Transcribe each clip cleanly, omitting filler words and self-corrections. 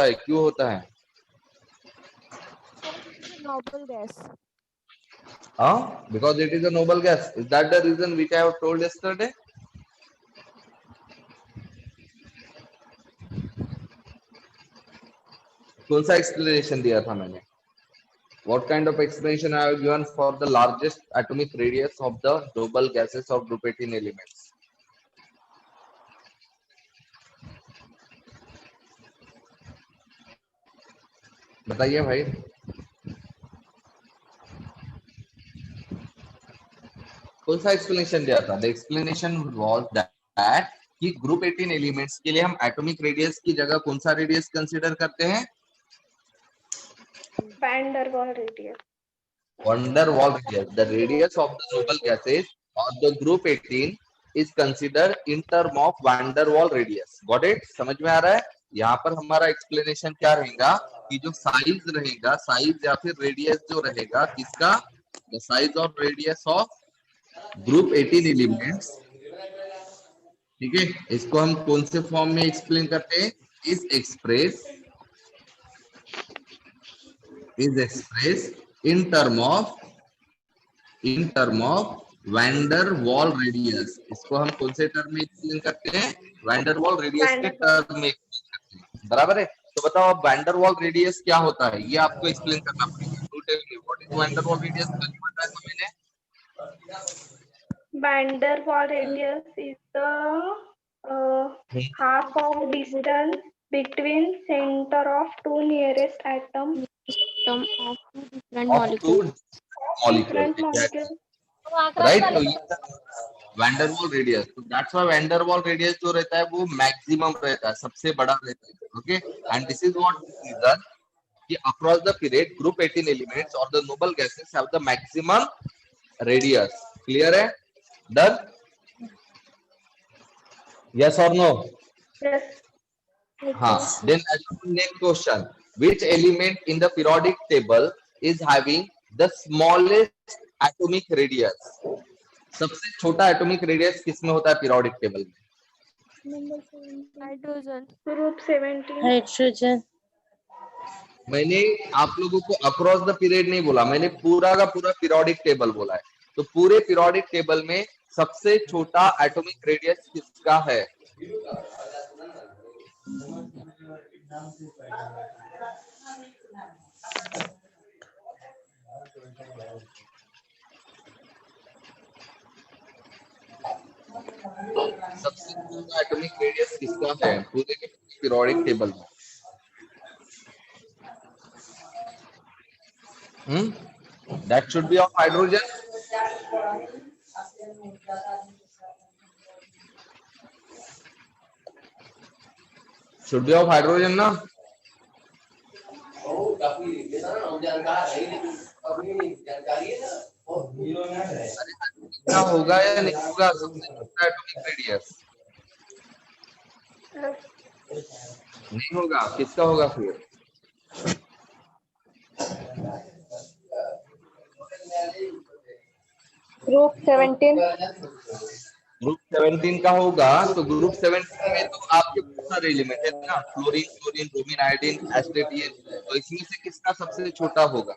है, क्यों होता है? noble gas. Because it is a noble gas. Is that the reason which I have told yesterday? कौन सा explanation दिया था मैंने? What kind of explanation I have given for the largest atomic radius of the noble gases of group 18 elements? बताइए भाई। कौन सा explanation दिया था? द एक्सप्लेनेशन वाज दैट कि ग्रुप 18 एलिमेंट्स के लिए हम एटॉमिक रेडियस की जगह कौन सा रेडियस कंसीडर करते हैं? van der Waal radius. Van der Waal radius. The radius of the noble gases of the group 18 is considered in term of van der Waal radius. Got it? समझ में आ रहा है? यहाँ पर हमारा एक्सप्लेनेशन क्या रहेगा कि जो साइज रहेगा, साइज या फिर रेडियस जो रहेगा किसका? The size of radius of group 18 elements, ठीक है, इसको हम कौन से फॉर्म में एक्सप्लेन करते हैं? Is express in term of wander Waals radius. इसको हम कौन से टर्म में एक्सप्लेन करते हैं? वैंडर वॉल रेडियस के टर्म में एक्सप्लेन करते हैं, बराबर है? तो बताओ अब वैंडर वॉल रेडियस क्या होता है, ये आपको एक्सप्लेन करना पड़ेगा। To tell me what is van der Waals radius? कल बताया था मैंने। Van der Waal radius is the half of distance between center of two nearest atoms. System of two different Of two molecules. molecules, Different molecules. Right. तो ये van der Waals radius, तो that's why van der Waals radius जो रहता है वो maximum रहता है, सबसे बड़ा रहता है। Okay, and this is what reason कि across the period group 18 elements और the noble gases have the maximum radius. Clear है? डन? यस और नो? Yes. हाँ। Then next question, which element in the periodic table is having the smallest atomic radius? सबसे छोटा atomic radius किसमें होता है periodic table में? Hydrogen. Group 17. Hydrogen. मैंने आप लोगों को अक्रॉस द पीरियड नहीं बोला, मैंने पूरा का पूरा पीरियोडिक टेबल बोला है। तो पूरे पीरियोडिक टेबल में सबसे छोटा एटॉमिक रेडियस किसका है? सबसे छोटा एटॉमिक रेडियस किसका है पूरे के पीरियोडिक टेबल में? That should be of hydrogen. Should be of hydrogen ना? क्या होगा या नहीं होगा सबसे छोटा एटॉमिक रेडियस? नहीं होगा, किसका होगा फिर? ग्रुप 17। ग्रुप 17 का होगा। तो ग्रुप 17 में तो आपके बहुत सारे एलिमेंट है ना, फ्लोरीन, क्लोरीन, ब्रोमीन, आयोडीन, एस्टेटियन। तो इसमें से किसका सबसे छोटा होगा?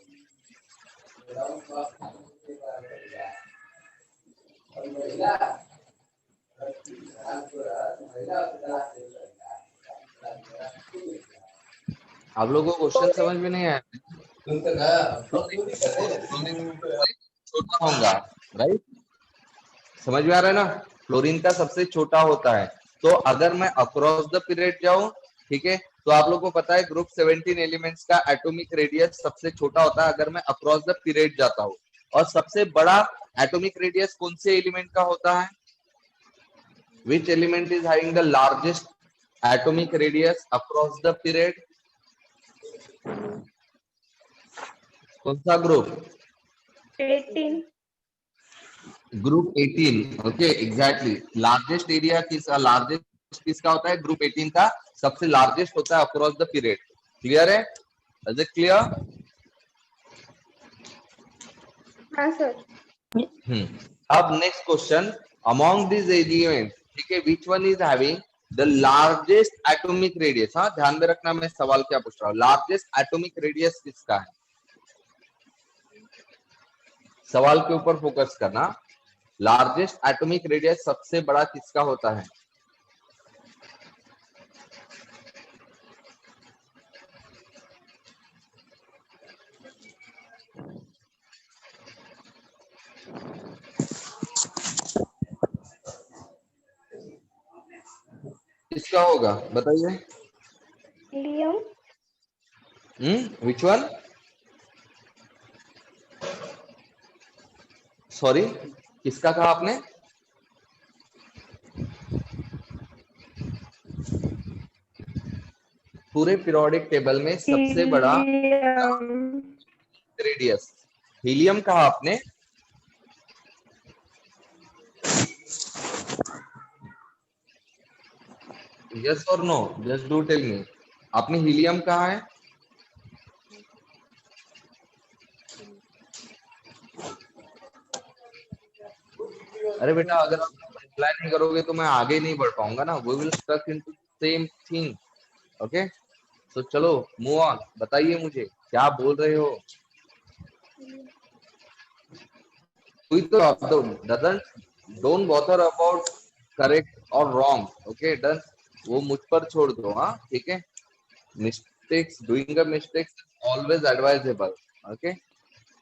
आप लोगों को क्वेश्चन समझ में नहीं आया? छोटा होगा, राइट? समझ में आ रहा है ना? फ्लोरीन का सबसे छोटा होता है। तो अगर मैं अक्रॉस द पीरियड जाऊं, ठीक है, तो आप लोगों को पता है ग्रुप 17 एलिमेंट्स का एटॉमिक रेडियस सबसे छोटा होता है अगर मैं अक्रॉस द पीरियड जाता हूं। और सबसे बड़ा एटॉमिक रेडियस कौन से एलिमेंट का होता है? Which element is having the largest atomic radius across the period? कौन सा group? 18. Group 18। Okay, exactly. Largest area largest किसका होता है? ग्रुप 18 का सबसे लार्जेस्ट होता है अक्रॉस द पीरियड। क्लियर है? Is it clear? हाँ सर। अब next question, among this element, ठीक है, विच one is having the largest atomic radius, हाँ ध्यान में रखना मैं सवाल क्या पूछ रहा हूँ, लार्जेस्ट एटॉमिक रेडियस किसका है, सवाल के ऊपर फोकस करना। लार्जेस्ट एटॉमिक रेडियस सबसे बड़ा किसका होता है? किसका होगा बताइए? Helium. Which one? सॉरी, किसका कहा आपने? पूरे पीरियोडिक टेबल में सबसे बड़ा Helium. रेडियस, हीलियम कहा आपने? यस और no, just do tell me, आपने हीलियम कहा है? अरे बेटा अगर आप रिप्लाई नहीं करोगे तो मैं आगे नहीं बढ़ पाऊंगा ना, we will stuck into same thing. Okay, तो चलो मूव ऑन, बताइए मुझे क्या बोल रहे हो? कोई तो आप डोंट बॉदर अबाउट करेक्ट और रॉन्ग, ओके डन, वो मुझ पर छोड़ दो, हाँ ठीक है। Mistakes, doing a mistakes always advisable, okay.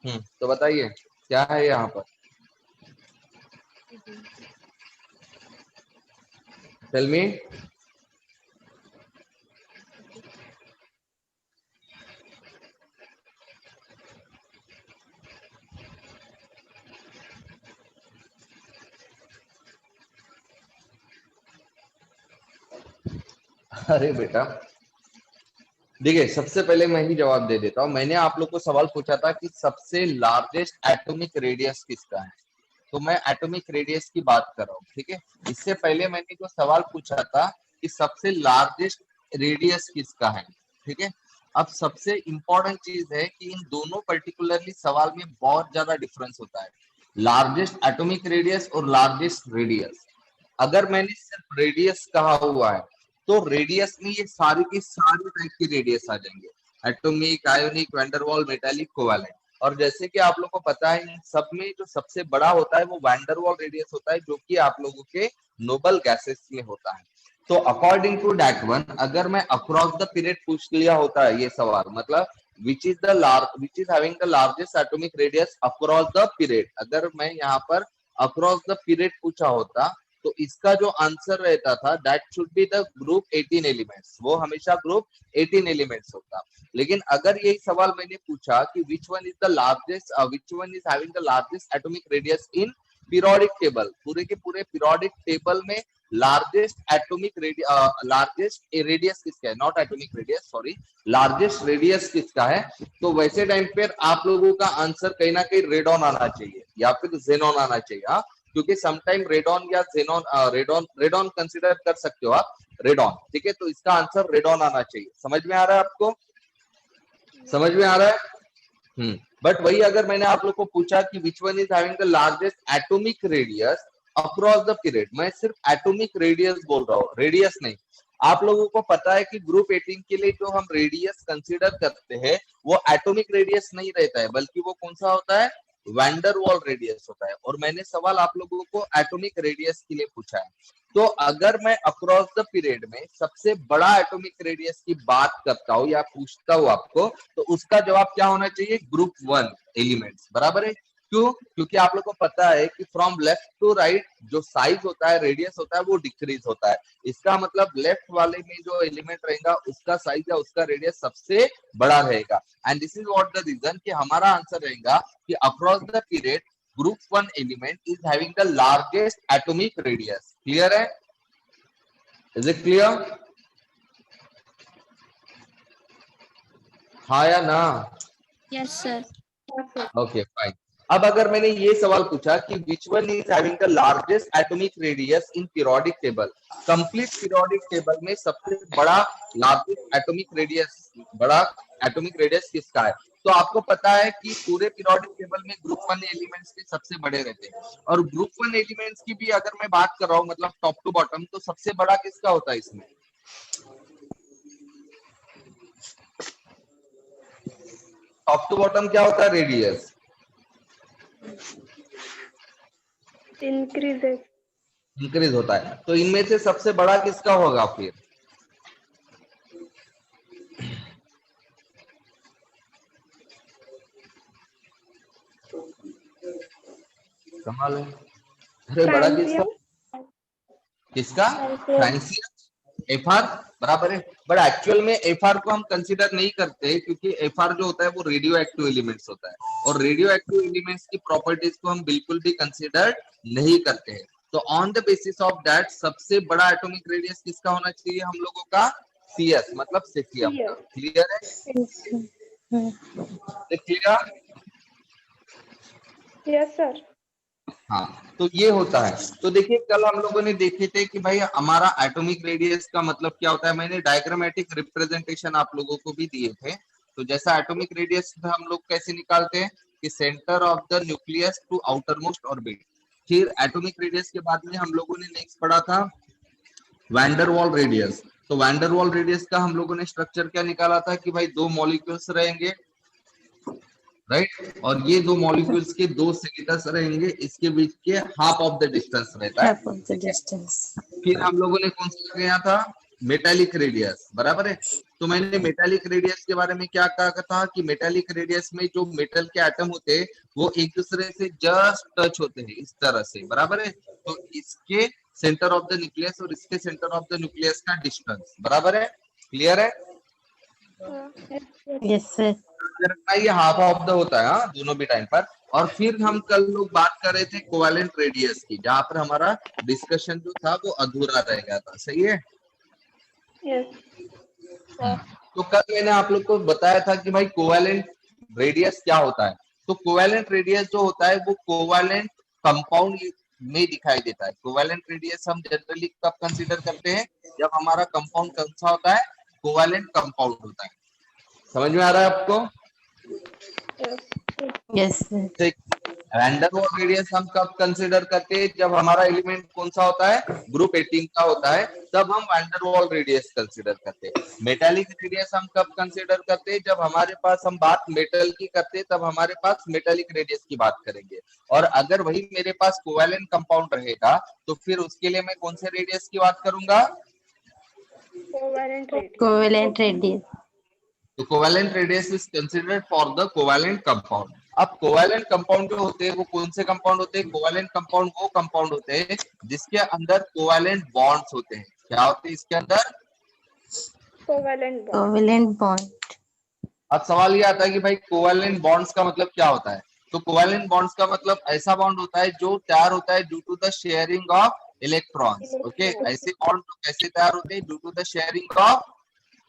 तो बताइए क्या है यहाँ पर, टेल मी। अरे बेटा देखिए, सबसे पहले मैं ही जवाब दे देता हूँ। मैंने आप लोग को सवाल पूछा था कि सबसे लार्जेस्ट एटॉमिक रेडियस किसका है, तो मैं एटॉमिक रेडियस की बात कर रहा हूँ, ठीक है। इससे पहले मैंने जो सवाल पूछा था कि सबसे लार्जेस्ट रेडियस किसका है, ठीक है। अब सबसे इंपॉर्टेंट चीज है कि इन दोनों पर्टिकुलरली सवाल में बहुत ज्यादा डिफरेंस होता है, लार्जेस्ट एटॉमिक रेडियस और लार्जेस्ट रेडियस। अगर मैंने सिर्फ रेडियस कहा हुआ है तो रेडियस में ये सारी की सारी टाइप की रेडियस आ जाएंगे, एटॉमिक, आयोनिक, वैंडरवाल, मेटालिक, कोवैलेंट। और जैसे कि आप लोगों को पता है इन सब में जो सबसे बड़ा होता है वो वैंडरवाल रेडियस होता है, जो कि आप लोगों के नोबल गैसेस में होता है। तो अकॉर्डिंग टू दैट वन, अगर मैं अक्रॉस द पीरियड पूछ लिया होता है ये सवाल, मतलब which is having the largest atomic radius across the period, अगर मैं यहाँ पर अक्रॉस द पीरियड पूछा होता तो इसका जो आंसर रहता था that should be the group 18 elements, वो हमेशा ग्रुप 18 एलिमेंट्स होता। लेकिन अगर यही सवाल मैंने पूछा कि which one is the largest, which one is having the largest atomic radius in periodic table, पूरे के पूरे पीरियोडिक टेबल में लार्जेस्ट एटॉमिक लार्जेस्ट रेडियस किसका है, not atomic radius sorry, largest radius किसका है, तो वैसे टाइम पर आप लोगों का आंसर कहीं ना कहीं रेडॉन आना चाहिए या फिर जेनॉन आना चाहिए, हाँ। क्योंकि समटाइम रेडॉन या जेनॉन, रेडॉन कंसिडर कर सकते हो आप, रेडॉन, ठीक है। तो इसका आंसर रेडॉन आना चाहिए। समझ में आ रहा है आपको, समझ में आ रहा है? बट वही अगर मैंने आप लोग को पूछा कि which one is having the largest atomic radius across the period, मैं सिर्फ एटॉमिक रेडियस बोल रहा हूँ, रेडियस नहीं। आप लोगों को पता है कि ग्रुप 18 के लिए जो हम रेडियस कंसीडर करते हैं वो एटॉमिक रेडियस नहीं रहता है, बल्कि वो कौन सा होता है, वैंडरवाल रेडियस होता है। और मैंने सवाल आप लोगों को एटॉमिक रेडियस के लिए पूछा है। तो अगर मैं अक्रॉस द पीरियड में सबसे बड़ा एटॉमिक रेडियस की बात करता हूँ या पूछता हूँ आपको, तो उसका जवाब क्या होना चाहिए, ग्रुप 1 एलिमेंट्स, बराबर है। क्यों? क्योंकि आप लोग को पता है कि फ्रॉम लेफ्ट टू राइट जो साइज होता है, रेडियस होता है, वो डिक्रीज होता है। इसका मतलब लेफ्ट वाले में जो एलिमेंट रहेगा उसका साइज या उसका रेडियस सबसे बड़ा रहेगा। And this is what the reason कि हमारा आंसर रहेगा कि across the period group 1 element is having the largest atomic radius. Clear है? Is it clear? हाँ या ना? Yes, sir. Okay fine. अब अगर मैंने ये सवाल पूछा कि which one is having the largest atomic radius in periodic table, complete periodic table में सबसे बड़ा लार्जेस्ट एटॉमिक रेडियस, बड़ा एटॉमिक रेडियस किसका है, तो आपको पता है कि पूरे पीरियोडिक टेबल में ग्रुप 1 एलिमेंट्स के सबसे बड़े रहते हैं, और ग्रुप 1 एलिमेंट्स की भी अगर मैं बात कर रहा हूँ मतलब टॉप टू बॉटम, तो सबसे बड़ा किसका होता है इसमें? टॉप टू बॉटम क्या होता है? रेडियस इंक्रीज होता है। तो इनमें से सबसे बड़ा किसका होगा फिर? कमाल है। अरे बड़ा किसका? किसका? फ्रांसियम। एफआर बराबर है, बट एक्चुअल में एफआर को हम कंसीडर नहीं करते, क्योंकि एफआर जो होता है वो रेडियो एक्टिव एलिमेंट्स होता है, और रेडियो एक्टिव एलिमेंट्स की प्रॉपर्टीज को हम बिल्कुल भी कंसीडर नहीं करते हैं। तो on the basis of that सबसे बड़ा एटॉमिक रेडियस किसका होना चाहिए हम लोगों का? सीएस, मतलब सेफियम का। क्लियर है? क्लियर? Yes sir. हाँ, तो ये होता है। तो देखिए कल हम लोगों ने देखे थे कि भाई हमारा एटॉमिक रेडियस का मतलब क्या होता है। मैंने डायग्रामेटिक रिप्रेजेंटेशन आप लोगों को भी दिए थे। तो जैसा एटॉमिक रेडियस हम लोग कैसे निकालते हैं कि centre of the nucleus to outermost orbit. फिर एटॉमिक रेडियस के बाद में हम लोगों ने नेक्स्ट पढ़ा था वैंडरवॉल रेडियस। तो वैंडरवॉल रेडियस का हम लोगों ने स्ट्रक्चर क्या निकाला था कि भाई दो मॉलिक्यूल्स रहेंगे, राइट, और ये दो मॉलिक्यूल्स के दो स्टेटस रहेंगे, इसके बीच के हाफ ऑफ द डिस्टेंस रहता है। फिर हम लोगों ने कौन सा गया था? मेटालिक रेडियस, बराबर है। तो मैंने मेटालिक रेडियस के बारे में क्या कहा था कि मेटालिक रेडियस में जो मेटल के एटम होते हैं वो एक दूसरे से जस्ट टच होते हैं इस तरह से, बराबर है। तो इसके सेंटर ऑफ द न्यूक्लियस और इसके सेंटर ऑफ द न्यूक्लियस का डिस्टेंस, बराबर है। क्लियर है? Yes sir. ये हाफ ऑफ द होता है, हाँ, दोनों भी टाइम पर। और फिर हम कल लोग बात कर रहे थे कोवेलेंट रेडियस की, जहां पर हमारा डिस्कशन जो था वो अधूरा रह गया था। सही है? तो कल मैंने आप लोग को बताया था कि भाई कोवेलेंट रेडियस क्या होता है। तो कोवेलेंट रेडियस जो होता है वो कोवेलेंट कंपाउंड में दिखाई देता है। कोवेलेंट रेडियस हम जनरली कब कंसीडर करते हैं? जब हमारा कंपाउंड कौन सा होता है? कोवेलेंट कंपाउंड होता है। समझ में आ रहा है आपको? Yes sir. वैंडरवॉल रेडियस हम कब कंसीडर करते हैं? जब हमारा एलिमेंट कौन सा होता है? ग्रुप 18 का होता है, तब हम वैंडरवॉल रेडियस कंसीडर करते हैं। मेटालिक रेडियस हम कब कंसीडर करते हैं? जब हमारे पास हम बात मेटल की करते हैं, तब हमारे पास मेटालिक रेडियस की बात करेंगे। और अगर वही मेरे पास कोवेलेंट कंपाउंड रहेगा तो फिर उसके लिए मैं कौन से रेडियस की बात करूंगा? Covalent radius. तो covalent radius is considered for the covalent compound. अब कोवेलेंट कंपाउंड जो होते हैं वो कौन से कंपाउंड होते हैं? कोवेलेंट कंपाउंड वो कंपाउंड होते हैं जिसके अंदर कोवेलेंट बॉन्ड्स होते हैं। क्या होते हैं इसके अंदर? Covalent bond. अब सवाल ये आता है कि भाई कोवेलेंट बॉन्ड्स का मतलब क्या होता है? तो कोवेलेंट बॉन्ड्स का मतलब ऐसा बॉन्ड होता है जो तैयार होता है due to the sharing of electrons. Okay, ऐसे बॉन्ड कैसे तैयार होते हैं? Due to the sharing of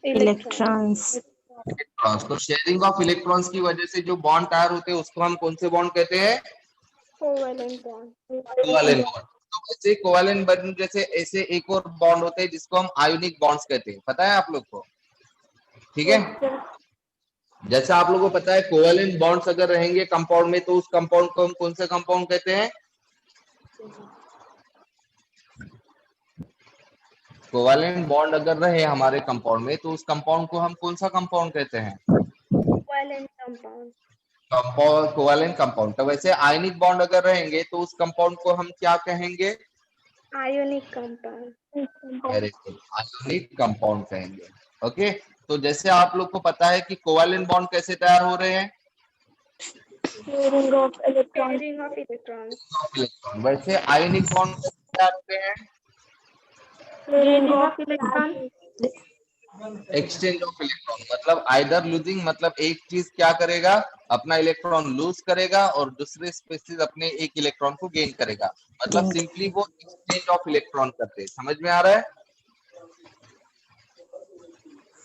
electrons. तो शेयरिंग ऑफ इलेक्ट्रॉन्स की वजह से जो बॉन्ड तैयार होते हैं उसको हम कौन से बॉन्ड कहते हैं? Covalent bond. तो वैसे कोवेलेंट बॉन्ड जैसे ऐसे एक और बॉन्ड होते हैं जिसको हम आयोनिक बॉन्ड्स कहते हैं। पता है आप लोग को? ठीक है, जैसा आप लोगों को पता है कोवेलेंट बॉन्ड्स अगर रहेंगे कंपाउंड में तो उस कंपाउंड को हम कौन सा कंपाउंड कहते हैं? कोवेलेंट बॉन्ड अगर रहे हमारे कंपाउंड में तो उस कंपाउंड को हम कौन सा कंपाउंड कहते हैं? Covalent compound. तो वैसे आयनिक बॉन्ड अगर रहेंगे तो उस कंपाउंड को हम क्या कहेंगे? Ionic compound. Very good, ionic compound कहेंगे। ओके, तो जैसे आप लोग को पता है कि कोवेलेंट बॉन्ड कैसे तैयार हो रहे हैं? Pairing of electrons. वैसे आयोनिक बॉन्ड कैसे तैयार होते हैं? Pairing of electrons. Exchange of electron, मतलब आइदर लूजिंग, मतलब एक चीज क्या करेगा? अपना इलेक्ट्रॉन लूज करेगा और दूसरे स्पीशीज अपने एक इलेक्ट्रॉन को गेन करेगा। मतलब सिंपली वो एक्सचेंज ऑफ इलेक्ट्रॉन करते हैं। समझ में आ रहा है?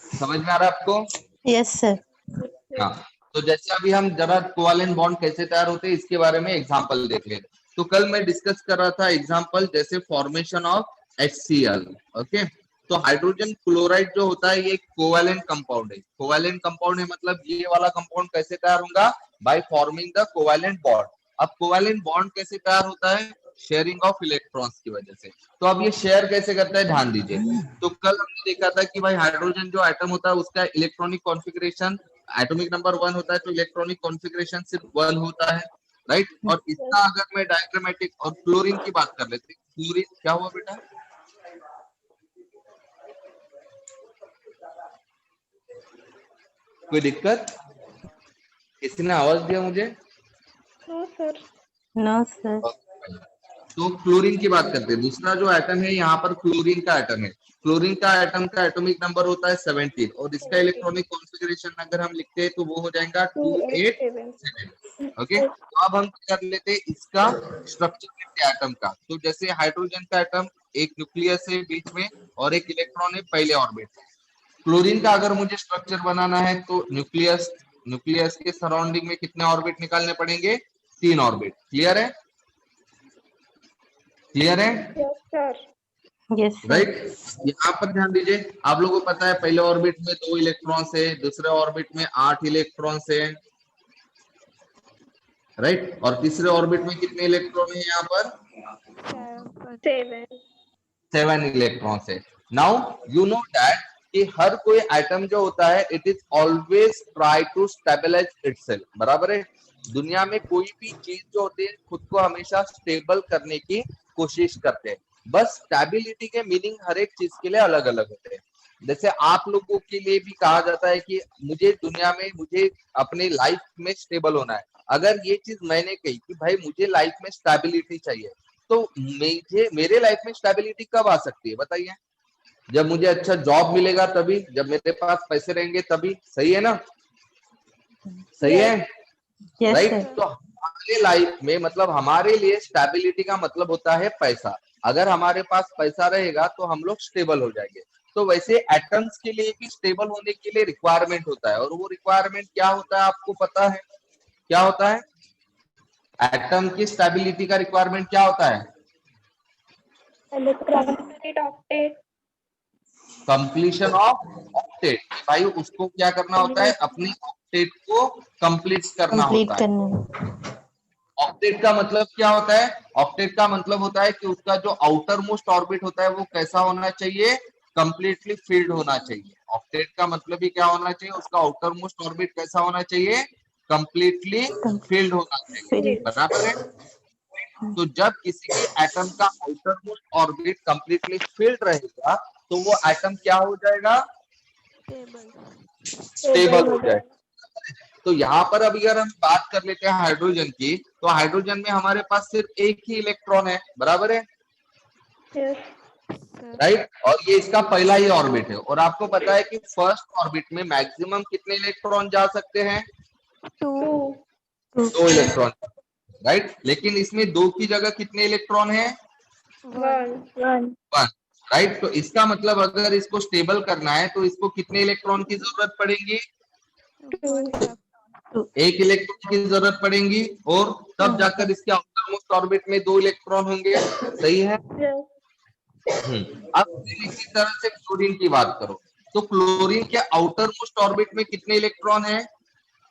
समझ में आ रहा है आपको? Yes sir. हाँ, तो जैसे अभी हम जरा कोवेलेंट बॉन्ड कैसे तैयार होते हैं इसके बारे में एग्जांपल देख लेते। तो कल मैं डिस्कस कर रहा था एग्जांपल जैसे फॉर्मेशन ऑफ HCl। ओके, तो हाइड्रोजन क्लोराइड जो होता है ये कोवैलेंट कंपाउंड है। कोवैलेंट कंपाउंड है मतलब ये वाला कंपाउंड कैसे तैयार होगा? By forming the covalent bond. अब कोवैलेंट बॉन्ड कैसे तैयार होता है? शेयरिंग ऑफ इलेक्ट्रॉन्स की वजह से। तो अब ये शेयर कैसे करता है ध्यान दीजिए। तो कल हमने देखा था कि भाई हाइड्रोजन जो एटम होता है उसका इलेक्ट्रॉनिक कॉन्फ़िगरेशन एटॉमिक नंबर 1 होता है, तो इलेक्ट्रॉनिक कॉन्फ़िगरेशन सिर्फ 1 होता है, राइट। और इसका अगर मैं डायग्रामेटिक और क्लोरीन की बात कर लेते हैं, क्लोरीन क्या हुआ बेटा? कोई दिक्कत? किसी ने आवाज दिया मुझे? No sir. No sir. तो क्लोरीन की बात करते हैं। दूसरा जो एटम है यहाँ पर क्लोरीन का एटम है। क्लोरीन का एटम का एटॉमिक नंबर होता है 17 और इसका इलेक्ट्रॉनिक कॉन्फ़िगरेशन अगर हम लिखते हैं तो वो हो जाएगा 287। ओके, तो अब हम कर लेते हैं इसका स्ट्रक्चर एटम का। तो जैसे हाइड्रोजन का एटम एक न्यूक्लियस है बीच में और एक इलेक्ट्रॉन है पहले ऑर्बिट। क्लोरीन का अगर मुझे स्ट्रक्चर बनाना है तो न्यूक्लियस के सराउंडिंग में कितने ऑर्बिट निकालने पड़ेंगे? 3 ऑर्बिट। क्लियर है? क्लियर है? Yes sir. Yes sir. Right. यहाँ पर ध्यान दीजिए, आप लोगों को पता है पहले ऑर्बिट में 2 इलेक्ट्रॉन्स है, दूसरे ऑर्बिट में 8 इलेक्ट्रॉन्स है, राइट। और तीसरे ऑर्बिट में कितने इलेक्ट्रॉन है? यहाँ पर 7। 7 इलेक्ट्रॉन्स है। नाउ यू नो दैट कि हर कोई एटम जो होता है it is always try to stabilise itself. बराबर है। दुनिया में कोई भी चीज जो होती है खुद को हमेशा स्टेबल करने की कोशिश करते हैं। बस स्टेबिलिटी के मीनिंग हर एक चीज के लिए अलग अलग होते हैं। जैसे आप लोगों के लिए भी कहा जाता है कि मुझे दुनिया में मुझे अपने लाइफ में स्टेबल होना है। अगर ये चीज मैंने कही कि भाई मुझे लाइफ में स्टेबिलिटी चाहिए, तो मुझे मेरे लाइफ में स्टेबिलिटी कब आ सकती है बताइए? जब मुझे अच्छा जॉब मिलेगा तभी, जब मेरे पास पैसे रहेंगे तभी। सही है ना? सही है? Yes right. सर। तो हमारे लाइफ में मतलब हमारे लिए स्टेबिलिटी का मतलब होता है पैसा। अगर हमारे पास पैसा रहेगा तो हम लोग स्टेबल हो जाएंगे। तो वैसे एटम्स के लिए भी स्टेबल होने के लिए रिक्वायरमेंट होता है, और वो रिक्वायरमेंट क्या होता है आपको पता है? क्या होता है? एटम की स्टेबिलिटी का रिक्वायरमेंट क्या होता है? Completion of octet. भाई उसको क्या करना होता है? अपनी ऑक्टेट को कंप्लीट करना कंप्लीट होता है। करने। ऑक्टेट का मतलब क्या होता है? ऑक्टेट का मतलब होता है कि उसका जो आउटर मोस्ट ऑर्बिट होता है वो कैसा होना चाहिए? कंप्लीटली फिल्ड होना चाहिए। ऑक्टेट का मतलब ही क्या होना चाहिए? उसका आउटर मोस्ट ऑर्बिट कैसा होना चाहिए? कंप्लीटली फिल्ड होना चाहिए। बराबर है। तो जब किसी भी एटम का outer most orbit completely filled रहेगा तो वो एटम क्या हो जाएगा? स्टेबल हो जाएगा। तो यहाँ पर अभी अगर हम बात कर लेते हैं हाइड्रोजन की, तो हाइड्रोजन में हमारे पास सिर्फ एक ही इलेक्ट्रॉन है। बराबर है, राइट। और ये इसका पहला ही ऑर्बिट है। और आपको पता है कि फर्स्ट ऑर्बिट में मैक्सिमम कितने इलेक्ट्रॉन जा सकते हैं? 2 इलेक्ट्रॉन, राइट। लेकिन इसमें 2 की जगह कितने इलेक्ट्रॉन है? 1। राइट। तो इसका मतलब अगर इसको स्टेबल करना है तो इसको कितने इलेक्ट्रॉन की जरूरत पड़ेगी? 1 इलेक्ट्रॉन की जरूरत पड़ेगी, और तब जाकर इसके आउटर मोस्ट ऑर्बिट में 2 इलेक्ट्रॉन होंगे। सही है। अब इसी तरह से क्लोरीन की बात करो, तो क्लोरीन के आउटर मोस्ट ऑर्बिट में कितने इलेक्ट्रॉन है?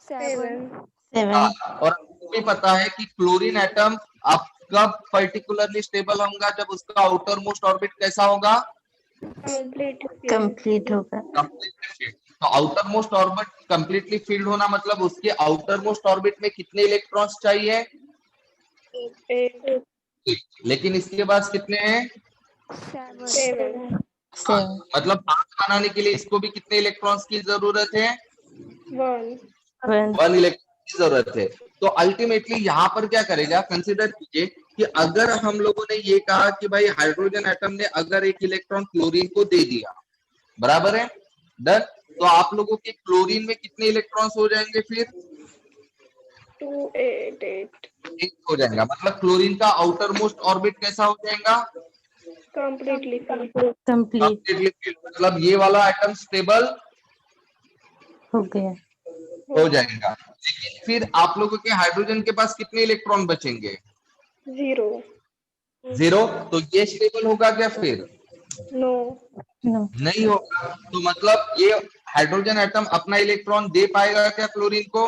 7। और आपको भी पता है कि क्लोरीन एटम अब कब पर्टिकुलरली स्टेबल होगा? जब उसका आउटर मोस्ट ऑर्बिट कैसा होगा? कंप्लीट होगा। कंप्लीटली। तो outer most orbit completely field होना मतलब उसके आउटर मोस्ट ऑर्बिट में कितने इलेक्ट्रॉन्स चाहिए? लेकिन इसके पास कितने हैं? 7। मतलब 5 बनाने के लिए इसको भी कितने इलेक्ट्रॉन्स की जरूरत है? 1। 1 इलेक्ट्रॉन की जरूरत है। तो अल्टीमेटली यहाँ पर क्या करेगा? कंसिडर कीजिए कि अगर हम लोगों ने ये कहा कि भाई हाइड्रोजन एटम ने अगर एक इलेक्ट्रॉन क्लोरीन को दे दिया, बराबर है, डन। तो आप लोगों के क्लोरीन में कितने इलेक्ट्रॉन्स हो जाएंगे? फिर 1 हो जाएगा। मतलब क्लोरीन का आउटर मोस्ट ऑर्बिट कैसा हो जाएगा? कंप्लीट मतलब ये वाला एटम स्टेबल हो गया। हो जाएगा। लेकिन फिर आप लोगों के हाइड्रोजन के पास कितने इलेक्ट्रॉन बचेंगे? 0। 0। तो ये स्टेबल होगा क्या? फिर No. No. नहीं होगा। तो मतलब ये हाइड्रोजन एटम अपना इलेक्ट्रॉन दे पाएगा क्या क्लोरीन को?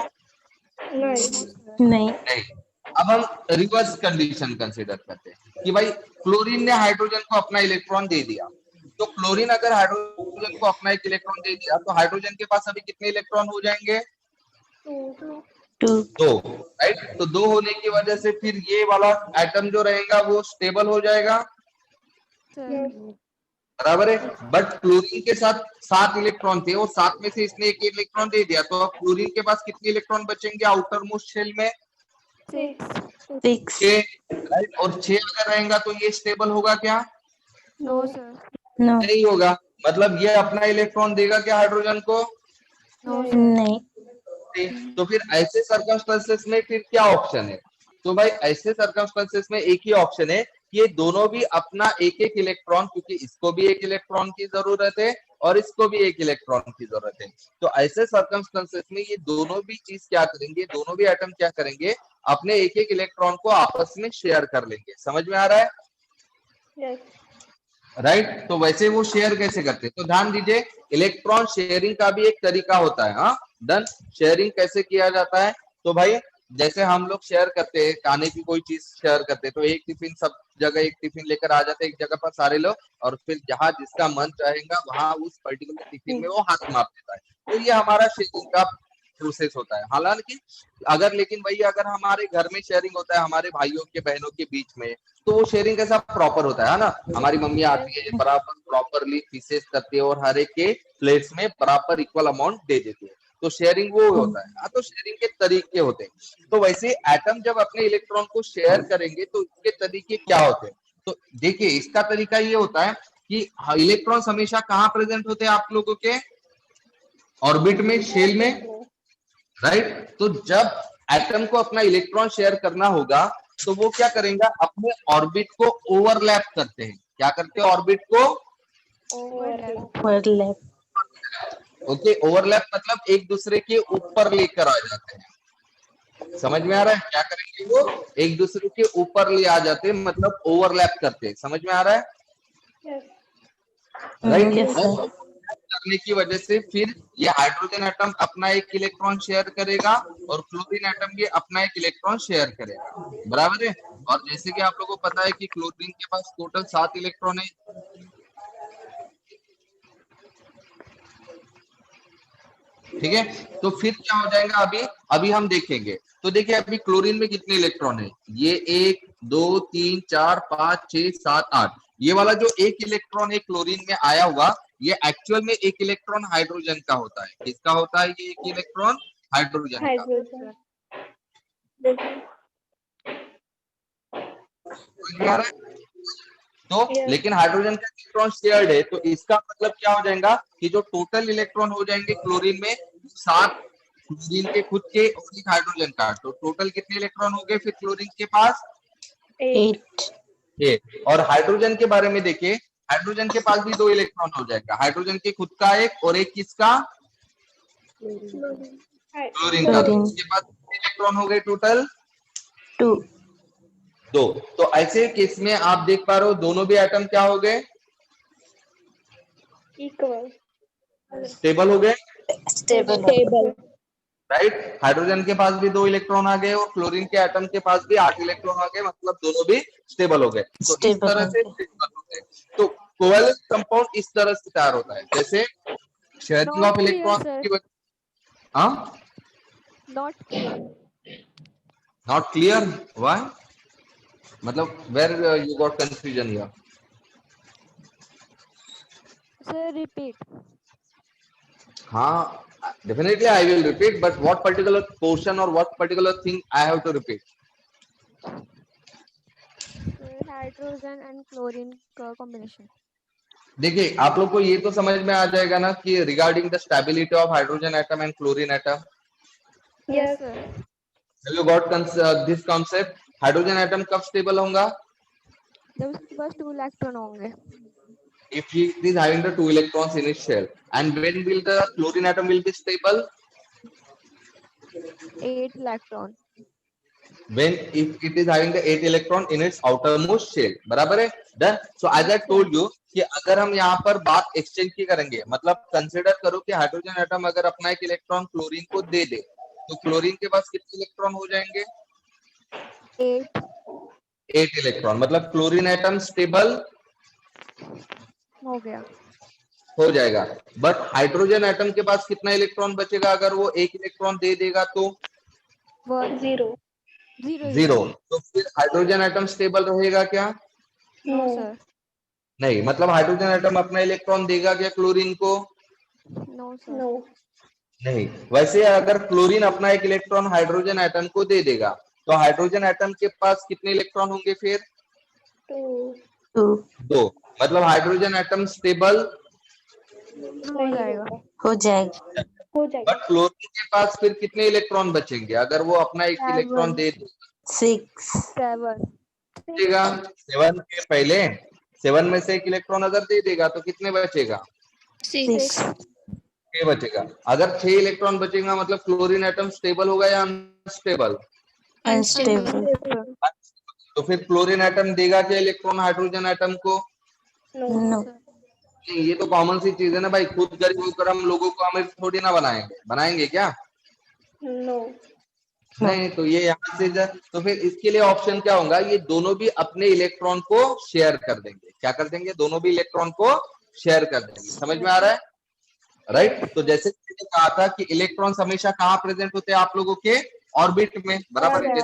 No. नहीं। नहीं। अब हम रिवर्स कंडीशन कंसीडर करते हैं कि भाई क्लोरीन ने हाइड्रोजन को अपना इलेक्ट्रॉन दे दिया, तो क्लोरीन अगर हाइड्रोजन को अपना एक इलेक्ट्रॉन दे दिया तो हाइड्रोजन के पास अभी कितने इलेक्ट्रॉन हो जाएंगे? 2. 2. दो। राइट, तो दो होने की वजह से फिर ये वाला एटम जो रहेगा वो स्टेबल हो जाएगा, Yes. बराबर है। बट क्लोरीन के साथ 7 इलेक्ट्रॉन थे और 7 में से इसने एक इलेक्ट्रॉन दे दिया, तो अब क्लोरीन के पास कितने इलेक्ट्रॉन बचेंगे आउटर मोस्ट शेल में? 6. 6. 6। राइट, और 6 अगर रहेगा तो ये स्टेबल होगा क्या? No, sir. No. नहीं होगा। मतलब ये अपना इलेक्ट्रॉन देगा क्या हाइड्रोजन को? No, sir. नहीं। तो फिर ऐसे सर्कमस्टेंसेस में फिर क्या ऑप्शन है? तो भाई ऐसे सर्कमस्टेंसेस में एक ही ऑप्शन है कि ये दोनों भी अपना एक एक इलेक्ट्रॉन, क्योंकि इसको भी एक इलेक्ट्रॉन की जरूरत है और इसको भी एक इलेक्ट्रॉन की जरूरत है, तो ऐसे सर्कमस्टेंसेस में ये दोनों भी चीज क्या करेंगे, दोनों भी एटम क्या करेंगे, अपने एक एक इलेक्ट्रॉन को आपस में शेयर कर लेंगे। समझ में आ रहा है? Yes. राइट, तो वैसे वो शेयर कैसे करते हैं? तो ध्यान दीजिए, इलेक्ट्रॉन शेयरिंग का भी एक तरीका होता है। हाँ, डन। शेयरिंग कैसे किया जाता है? तो भाई जैसे हम लोग शेयर करते हैं, खाने की कोई चीज शेयर करते हैं, तो एक टिफिन सब जगह एक टिफिन लेकर आ जाते हैं एक जगह पर सारे लोग, और फिर जहां जिसका मन रहेगा वहां उस पर्टिकुलर टिफिन में वो हाथ मार देता है। तो ये हमारा शेयरिंग का प्रोसेस होता है। हालांकि अगर, लेकिन वही अगर हमारे घर में शेयरिंग होता है हमारे भाइयों के बहनों के बीच में, तो वो शेयरिंग कैसा प्रॉपर होता है ना, हमारी मम्मी आती है बराबर प्रॉपरली पीसेस करती है और हर एक के प्लेट्स में बराबर इक्वल अमाउंट दे देती है, तो शेयरिंग वो होता है। हाँ, तो शेयरिंग के तरीके होते हैं। तो वैसे एटम जब अपने इलेक्ट्रॉन को शेयर करेंगे तो इसके तरीके क्या होते हैं? तो देखिए, इसका तरीका ये होता है कि इलेक्ट्रॉन्स हमेशा कहाँ प्रेजेंट होते हैं आप लोगों के? ऑर्बिट में, शेल में, राइट। तो जब एटम को अपना इलेक्ट्रॉन शेयर करना होगा तो वो क्या करेंगे, अपने ऑर्बिट को ओवरलैप करते हैं। क्या करते हैं? ऑर्बिट को Overlap. Overlap. ओके, ओवरलैप मतलब एक दूसरे के ऊपर लेकर आ जाते हैं। समझ में आ रहा है? क्या करेंगे, वो एक दूसरे के ऊपर ले आ जाते हैं, मतलब ओवरलैप करते हैं। समझ में आ रहा है? Yes. राइट। Yes, sir. करने की वजह से फिर ये हाइड्रोजन एटम अपना एक इलेक्ट्रॉन शेयर करेगा और क्लोरीन एटम भी अपना एक इलेक्ट्रॉन शेयर करेगा, बराबर है। और जैसे कि आप लोगों को पता है कि क्लोरीन के पास टोटल 7 इलेक्ट्रॉन है, ठीक है। तो फिर क्या हो जाएगा, अभी अभी हम देखेंगे। तो देखिए अभी क्लोरीन में कितने इलेक्ट्रॉन है? ये 1 2 3 4 5 6 7 8। ये वाला जो एक इलेक्ट्रॉन है क्लोरीन में आया हुआ, ये एक्चुअल में एक इलेक्ट्रॉन हाइड्रोजन का होता है। किसका होता है ये एक इलेक्ट्रॉन? हाइड्रोजन का। Hydrogen. समझ में आ रहा है? तो Yes. लेकिन हाइड्रोजन का इलेक्ट्रॉन शेयर्ड है, तो इसका मतलब क्या हो जाएगा कि जो टोटल इलेक्ट्रॉन हो जाएंगे क्लोरीन में 7 क्लोरीन के खुद के और एक हाइड्रोजन का, तो टोटल कितने इलेक्ट्रॉन हो गए फिर क्लोरीन के पास? 8. 8. और हाइड्रोजन के बारे में देखिए, हाइड्रोजन के पास भी 2 इलेक्ट्रॉन हो जाएगा, हाइड्रोजन के खुद का एक और एक किसका? क्लोरीन का। तो Chlorine. इसके पास कितने इलेक्ट्रॉन हो गए टोटल? 2. 2। तो ऐसे केस में आप देख पा रहे हो दोनों भी एटम क्या हो गए? Equal. स्टेबल हो गए, Stable. राइट। हाइड्रोजन के पास भी 2 इलेक्ट्रॉन आ गए और क्लोरीन के एटम के पास भी 8 इलेक्ट्रॉन आ गए, मतलब दोनों भी स्टेबल हो गए। तो इस Stable तरह हो से गए। stable होते हैं। तो कोवेलेंट कंपाउंड इस तरह से तैयार होता है, जैसे sharing Not of clear, electron sir. की वजह। हाँ, Not clear. Not clear, why? मतलब where you got confusion here? Sir, repeat. हाँ, definitely I will repeat, but what particular portion or what particular thing I have to repeat? Sir, hydrogen and chlorine का combination. देखिए आप लोग को ये तो समझ में आ जाएगा ना कि regarding the stability of hydrogen atom and chlorine atom, Yes, Yes. sir. Have you got this concept? Hydrogen atom कब स्टेबल होगा? जब उसके पास 2 इलेक्ट्रॉन होंगे. If he is having the 2 electrons in its shell. And when will the chlorine atom will be stable? 8 electron. when if it is having the 8 electron in its outermost shell, बराबर है? Done. So as I told you कि अगर हम यहाँ पर बात exchange की करेंगे, मतलब कंसिडर करो कि हाइड्रोजन एटम अगर अपना एक इलेक्ट्रॉन क्लोरीन को दे दे, तो क्लोरीन के पास कितने इलेक्ट्रॉन हो जाएंगे? 8 8 इलेक्ट्रॉन, मतलब क्लोरीन एटम स्टेबल हो गया। हो जाएगा। बट हाइड्रोजन एटम के पास कितना इलेक्ट्रॉन बचेगा अगर वो एक इलेक्ट्रॉन दे देगा तो? 1 0. 0 0। तो फिर हाइड्रोजन एटम स्टेबल रहेगा क्या? No No. सर, नहीं, मतलब हाइड्रोजन एटम अपना इलेक्ट्रॉन देगा क्या क्लोरीन को? No sir, No. नहीं। वैसे अगर क्लोरीन अपना एक इलेक्ट्रॉन हाइड्रोजन एटम को दे देगा, तो हाइड्रोजन एटम के पास कितने इलेक्ट्रॉन होंगे फिर? 2. 2 2। मतलब हाइड्रोजन एटम स्टेबल, हो जाएगा। हो जाएगा। हो जाएगा. बट क्लोरीन के पास फिर कितने इलेक्ट्रॉन बचेंगे अगर वो अपना एक इलेक्ट्रॉन दे 6 7 देगा? 7 के पहले 7 में से एक इलेक्ट्रॉन अगर दे देगा तो कितने बचेगा? 6 6 बचेगा। अगर 6 इलेक्ट्रॉन बचेगा मतलब क्लोरीन एटम स्टेबल होगा या अनस्टेबल? अनस्टेबल। तो फिर क्लोरीन एटम देगा क्या इलेक्ट्रॉन हाइड्रोजन एटम को? No. नो नहीं, ये तो कॉमन सी चीज है ना भाई, खुद गरीब होकर हम लोगों को अमीर थोड़ी ना बनाएंगे क्या? No. नहीं, तो ये यहाँ से तो फिर इसके लिए ऑप्शन क्या होगा? ये दोनों भी अपने इलेक्ट्रॉन को शेयर कर देंगे। क्या कर देंगे? दोनों भी इलेक्ट्रॉन को शेयर कर देंगे। समझ में आ रहा है? राइट। तो जैसे मैंने कहा था कि इलेक्ट्रॉन्स हमेशा कहाँ प्रेजेंट होते हैं आप लोगों के? ऑर्बिट में, बराबर है?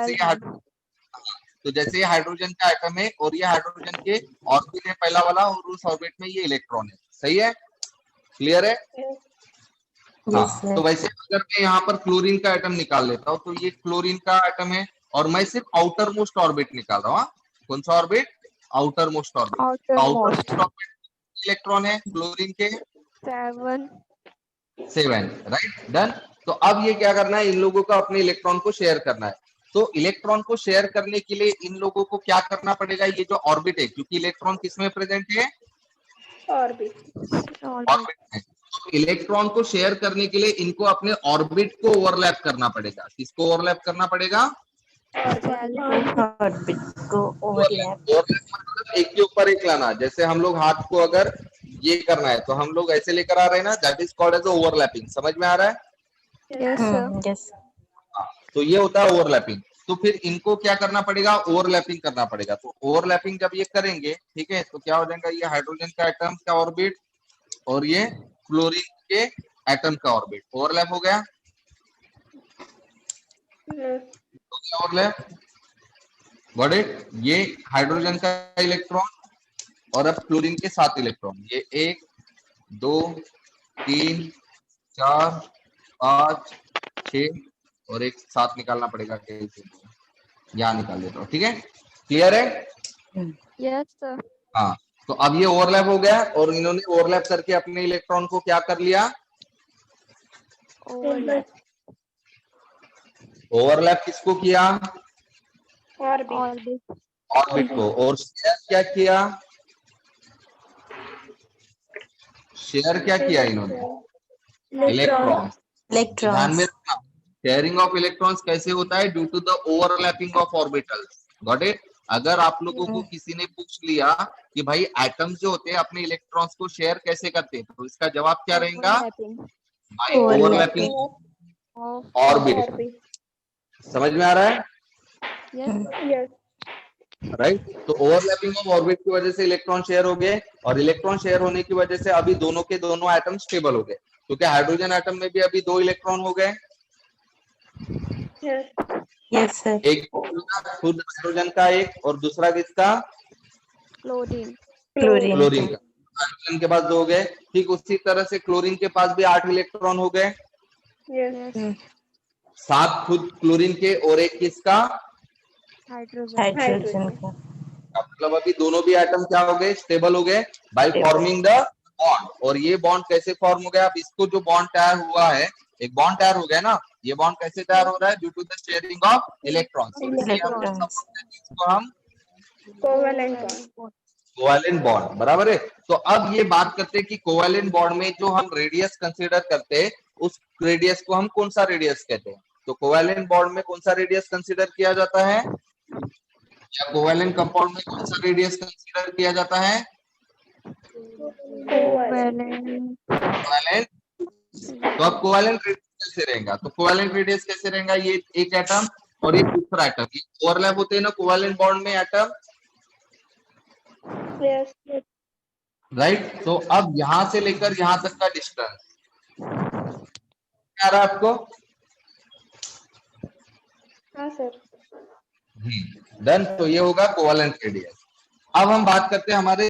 जैसे ये हाइड्रोजन का एटम है और ये हाइड्रोजन के ऑर्बिट है पहला वाला, और उस ऑर्बिट में ये इलेक्ट्रॉन है। सही है? क्लियर है? Yes. यस हाँ। तो वैसे अगर मैं यहाँ पर क्लोरीन का एटम निकाल लेता हूँ, तो ये क्लोरीन का एटम है और मैं सिर्फ आउटर मोस्ट ऑर्बिट निकाल रहा हूँ। कौन सा orbit? Outer most orbit. Outer outer most most orbit electron है क्लोरीन के 7। Right, done. तो अब ये क्या करना है? इन लोगों को अपने इलेक्ट्रॉन को शेयर करना है। तो इलेक्ट्रॉन को शेयर करने के लिए इन लोगों को क्या करना पड़ेगा? ये जो ऑर्बिट है, क्योंकि इलेक्ट्रॉन किसमें प्रेजेंट है? Orbit. ऑर्बिट में। तो इलेक्ट्रॉन को शेयर करने के लिए इनको अपने ऑर्बिट को ओवरलैप करना पड़ेगा। किसको ओवरलैप करना पड़ेगा? ऑर्बिट को ओवरलैप। ओवरलैप मतलब एक के ऊपर एक लाना। जैसे हम लोग हाथ को अगर ये करना है तो हम लोग ऐसे लेकर आ रहे हैं ना, that is called as overlapping. समझ में आ रहा है? यस सर, यस तो ये होता है ओवरलैपिंग। तो फिर इनको क्या करना पड़ेगा? ओवरलैपिंग करना पड़ेगा। तो ओवरलैपिंग जब ये करेंगे, ठीक है, तो क्या हो जाएगा? ये हाइड्रोजन का एटम का ऑर्बिट और ये क्लोरीन के एटम का ऑर्बिट ओवरलैप हो गया। Yes. Overlap, got it? ये हाइड्रोजन का इलेक्ट्रॉन और अब क्लोरीन के 7 इलेक्ट्रॉन। ये 1 2 3 4 5 6 और एक 7 निकालना पड़ेगा। यहाँ निकाल देता हूँ। ठीक है? क्लियर है? यस सर, हाँ। तो अब ये ओवरलैप हो गया और इन्होंने ओवरलैप करके अपने इलेक्ट्रॉन को क्या कर लिया? ओवरलैप ओवरलैप किसको किया? Orbit. ऑर्बिट ऑर्बिट को। और शेयर क्या किया? शेयर क्या किया इन्होंने? इलेक्ट्रॉन। ध्यान इलेक्ट्रॉन्स में रखना, शेयरिंग ऑफ इलेक्ट्रॉन्स कैसे होता है? Due to the overlapping of orbitals. Got it? अगर आप लोगों को किसी ने पूछ लिया कि भाई एटम्स जो होते हैं अपने इलेक्ट्रॉन्स को शेयर कैसे करते हैं, तो इसका जवाब क्या रहेगा? By overlapping of orbit. Orbit. समझ में आ रहा है? Yes Yes. राइट। तो ओवरलैपिंग ऑफ ऑर्बिट की वजह से इलेक्ट्रॉन शेयर हो गए और इलेक्ट्रॉन शेयर होने की वजह से अभी दोनों के दोनों एटम स्टेबल हो गए, क्योंकि हाइड्रोजन एटम में भी अभी 2 इलेक्ट्रॉन हो गए। Yes. यस सर एक खुद हाइड्रोजन का एक और दूसरा किसका? क्लोरीन क्लोरीन क्लोरीन का। हाइड्रोजन के पास 2 हो गए। ठीक उसी तरह से क्लोरीन के पास भी 8 इलेक्ट्रॉन हो गए। Yes. यस 7 खुद क्लोरीन के और एक किसका? हाइड्रोजन हाइड्रोजन का मतलब अभी दोनों भी एटम क्या हो गए? स्टेबल हो गए बाय फॉर्मिंग द बॉन्ड। और ये बॉन्ड कैसे फॉर्म हो गया? अब इसको जो बॉन्ड तैयार हुआ है, एक बॉन्ड तैयार हो गया ना, ये बॉन्ड कैसे तैयार हो रहा है? Due to the sharing of electrons. Electrons इसको हम Covalent bond. कोवैलेंट बॉन्ड, बराबर है। तो अब ये बात करते हैं कि कोवैलेंट बॉन्ड में जो हम रेडियस कंसीडर करते हैं, उस रेडियस को हम कौन सा रेडियस कहते हैं? तो कोवैलेंट बॉन्ड में कौन सा रेडियस कंसीडर किया जाता है, या कोवैलेंट कंपाउंड में कौन सा रेडियस कंसीडर किया जाता है? कोवैलेंट। कोवैलेंट। तो अब कोवैलेंट रेडियस कैसे रहेगा, तो कोवैलेंट रेडियस कैसे रहेगा, ये एक एटम और ये दूसरा एटम, ये ओवरलैप होते हैं ना कोवैलेंट बॉन्ड में एटम, Yes. राइट। तो अब यहां से लेकर यहां तक का डिस्टेंस क्या आ रहा है आपको? हाँ सर। डन। तो ये होगा कोवैलेंट रेडियस। अब हम बात करते हैं हमारे